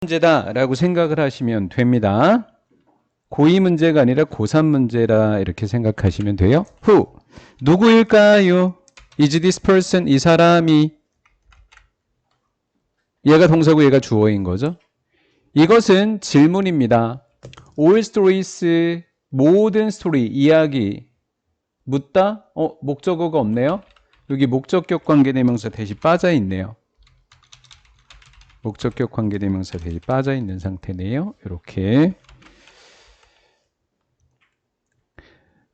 문제다라고 생각을 하시면 됩니다. 고2 문제가 아니라 고3 문제라 이렇게 생각하시면 돼요. Who? 누구일까요? Is this person? 이 사람이. 얘가 동사고 얘가 주어인 거죠. 이것은 질문입니다. All stories, 모든 스토리, 이야기. 묻다? 목적어가 없네요. 여기 목적격 관계대명사 대시 빠져 있네요. 목적격 관계대명사 대시 빠져 있는 상태네요. 이렇게.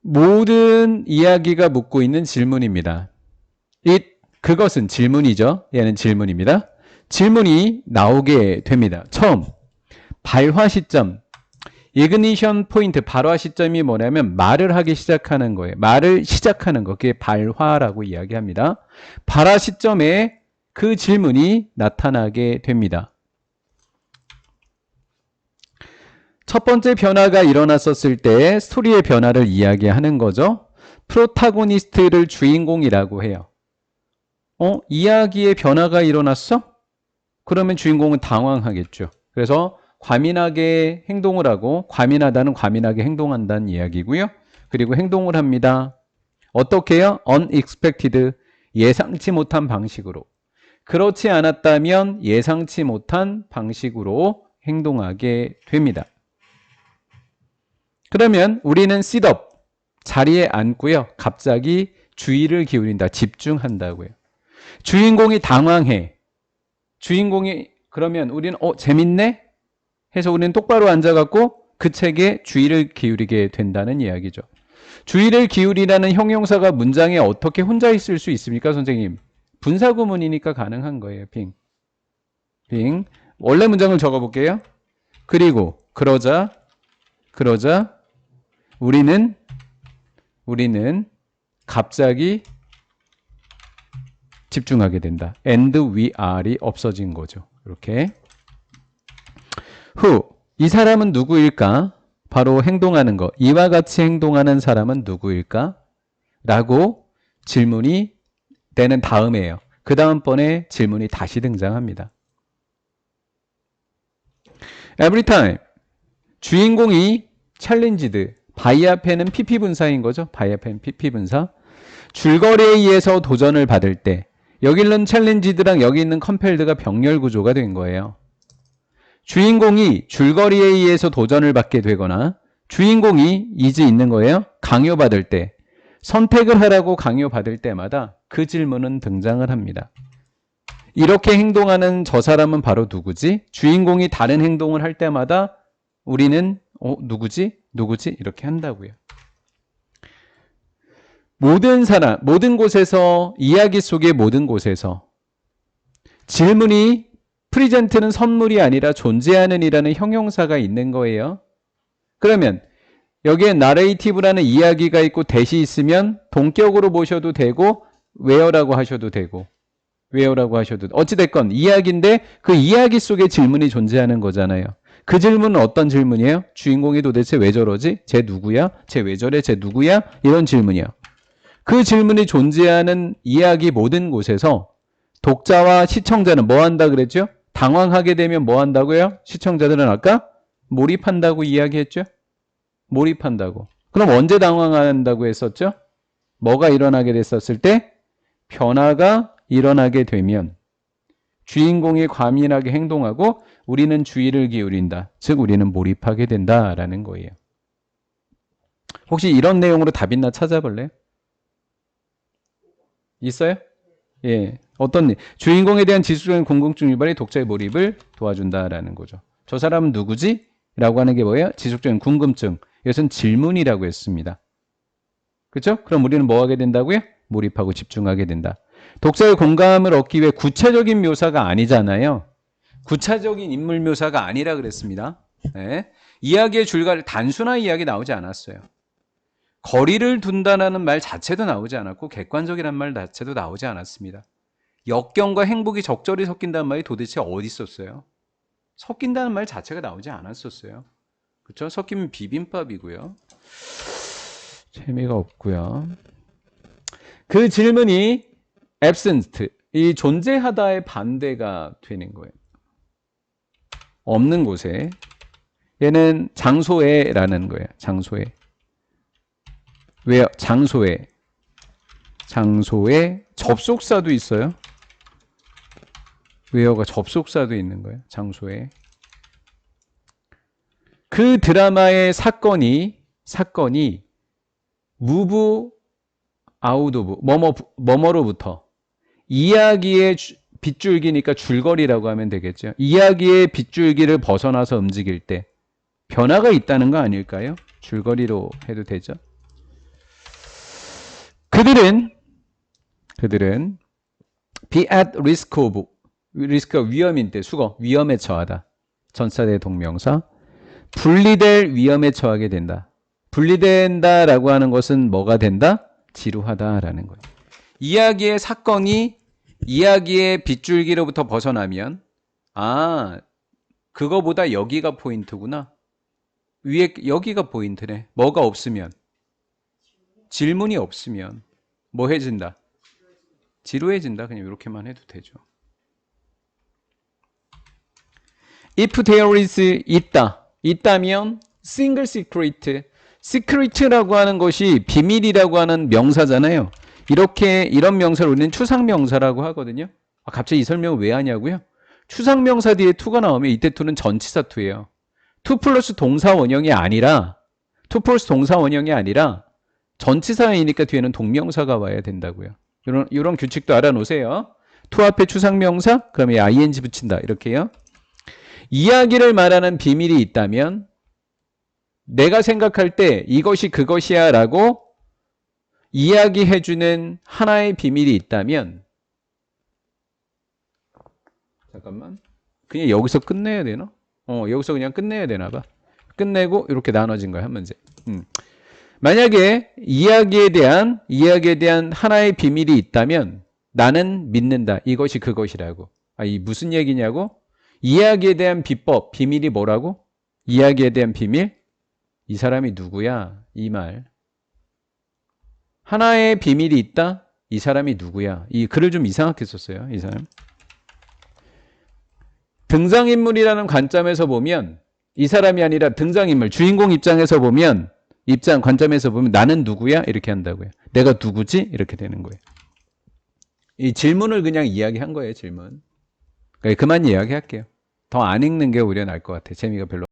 모든 이야기가 묻고 있는 질문입니다. 그것은 질문이죠. 얘는 질문입니다. 질문이 나오게 됩니다. 처음, 발화 시점, 이그니션 포인트, 발화 시점이 뭐냐면 말을 하기 시작하는 거예요. 말을 시작하는 거, 그게 발화라고 이야기합니다. 발화 시점에 그 질문이 나타나게 됩니다. 첫 번째 변화가 일어났었을 때 스토리의 변화를 이야기하는 거죠. 프로타고니스트를 주인공이라고 해요. 이야기의 변화가 일어났어? 그러면 주인공은 당황하겠죠. 그래서 과민하게 행동을 하고, 과민하다는 과민하게 행동한다는 이야기고요. 그리고 행동을 합니다. 어떻게 해요? unexpected, 예상치 못한 방식으로. 그렇지 않았다면 예상치 못한 방식으로 행동하게 됩니다. 그러면 우리는 sit up, 자리에 앉고요. 갑자기 주의를 기울인다, 집중한다고요. 주인공이 당황해. 주인공이 그러면 우리는 재밌네? 해서 우리는 똑바로 앉아갖고 그 책에 주의를 기울이게 된다는 이야기죠. 주의를 기울이라는 형용사가 문장에 어떻게 혼자 있을 수 있습니까, 선생님? 분사구문이니까 가능한 거예요. 빙. 원래 문장을 적어볼게요. 그리고 그러자 우리는 갑자기 집중하게 된다. and we are이 없어진 거죠. 이렇게. who, 이 사람은 누구일까? 바로 행동하는 거. 이와 같이 행동하는 사람은 누구일까? 라고 질문이 되는 다음에요. 그 다음번에 질문이 다시 등장합니다. every time, 주인공이 challenged, by 앞에는 PP 분사인 거죠. by 앞에는 PP 분사. 줄거리에 의해서 도전을 받을 때, 여기 있는 challenge드랑 여기 있는 compelled가 병렬 구조가 된 거예요. 주인공이 줄거리에 의해서 도전을 받게 되거나 주인공이 is 있는 거예요. 강요받을 때, 선택을 하라고 강요받을 때마다 그 질문은 등장을 합니다. 이렇게 행동하는 저 사람은 바로 누구지? 주인공이 다른 행동을 할 때마다 우리는 누구지? 이렇게 한다고요. 모든 사람, 모든 곳에서, 이야기 속의 모든 곳에서 질문이 프리젠트는 선물이 아니라 존재하는 이라는 형용사가 있는 거예요. 그러면 여기에 나레이티브라는 이야기가 있고 대시 있으면 동격으로 보셔도 되고 where라고 하셔도 되고 어찌됐건 이야기인데 그 이야기 속에 질문이 존재하는 거잖아요. 그 질문은 어떤 질문이에요? 주인공이 도대체 왜 저러지? 쟤 누구야? 쟤 왜 저래? 쟤 누구야? 이런 질문이요. 그 질문이 존재하는 이야기 모든 곳에서 독자와 시청자는 뭐 한다 그랬죠? 당황하게 되면 뭐 한다고요? 시청자들은 아까 몰입한다고 이야기했죠? 몰입한다고. 그럼 언제 당황한다고 했었죠? 뭐가 일어나게 됐었을 때? 변화가 일어나게 되면 주인공이 과민하게 행동하고 우리는 주의를 기울인다. 즉 우리는 몰입하게 된다라는 거예요. 혹시 이런 내용으로 답 있나 찾아볼래요? 있어요? 예. 어떤 주인공에 대한 지속적인 궁금증 유발이 독자의 몰입을 도와준다라는 거죠. 저 사람은 누구지? 라고 하는 게 뭐예요? 지속적인 궁금증. 이것은 질문이라고 했습니다. 그렇죠? 그럼 우리는 뭐 하게 된다고요? 몰입하고 집중하게 된다. 독자의 공감을 얻기 위해 구체적인 묘사가 아니잖아요. 구체적인 인물 묘사가 아니라 그랬습니다. 네. 이야기의 줄거리, 단순한 이야기 나오지 않았어요. 거리를 둔다는 말 자체도 나오지 않았고 객관적이란 말 자체도 나오지 않았습니다. 역경과 행복이 적절히 섞인다는 말이 도대체 어디 있었어요? 섞인다는 말 자체가 나오지 않았었어요. 그렇죠? 섞이면 비빔밥이고요. 재미가 없고요. 그 질문이 absent, 이 존재하다의 반대가 되는 거예요. 없는 곳에. 얘는 장소에라는 거예요. 장소에. 왜요? 장소에. 장소에 접속사도 있어요. 왜요가 접속사도 있는 거예요. 장소에. 그 드라마의 사건이 move out of 뭐뭐로부터 이야기의 빗줄기니까 줄거리라고 하면 되겠죠. 이야기의 빗줄기를 벗어나서 움직일 때 변화가 있다는 거 아닐까요? 줄거리로 해도 되죠. 그들은 be at risk of 리스크가 위험인 때 수거 위험에 처하다. 전사대 동명사. 분리될 위험에 처하게 된다. 분리된다라고 하는 것은 뭐가 된다? 지루하다라는 거예요. 이야기의 사건이 이야기의 빗줄기로부터 벗어나면 그거보다 여기가 포인트구나. 위에 여기가 포인트네. 뭐가 없으면 질문이 없으면 뭐 해진다? 지루해진다. 그냥 이렇게만 해도 되죠. If there is 있다면 single secret. secret라고 하는 것이 비밀이라고 하는 명사잖아요. 이런 명사를 우리는 추상명사라고 하거든요. 갑자기 이 설명을 왜 하냐고요? 추상명사 뒤에 to가 나오면 이때 to는 전치사 to예요. to 플러스 동사 원형이 아니라 전치사이니까 뒤에는 동명사가 와야 된다고요. 이런 규칙도 알아놓으세요. to 앞에 추상명사, 그러면 ing 붙인다. 이렇게요. 이야기를 말하는 비밀이 있다면 내가 생각할 때 이것이 그것이야 라고 이야기해주는 하나의 비밀이 있다면 잠깐만 그냥 여기서 끝내야 되나? 여기서 그냥 끝내야 되나 봐. 끝내고 이렇게 나눠진 거야, 한 문제. 만약에 이야기에 대한 하나의 비밀이 있다면 나는 믿는다. 이것이 그것이라고. 이 무슨 얘기냐고? 이야기에 대한 비법, 비밀이 뭐라고? 이야기에 대한 비밀? 이 사람이 누구야? 이 말. 하나의 비밀이 있다? 이 사람이 누구야? 이 글을 좀 이상하게 썼어요, 이 사람. 등장인물이라는 관점에서 보면 이 사람이 아니라 등장인물, 주인공 입장에서 보면 관점에서 보면 나는 누구야? 이렇게 한다고요. 내가 누구지? 이렇게 되는 거예요. 이 질문을 그냥 이야기한 거예요, 질문. 그만 이야기할게요. 더 안 읽는 게 오히려 나을 것 같아요. 재미가 별로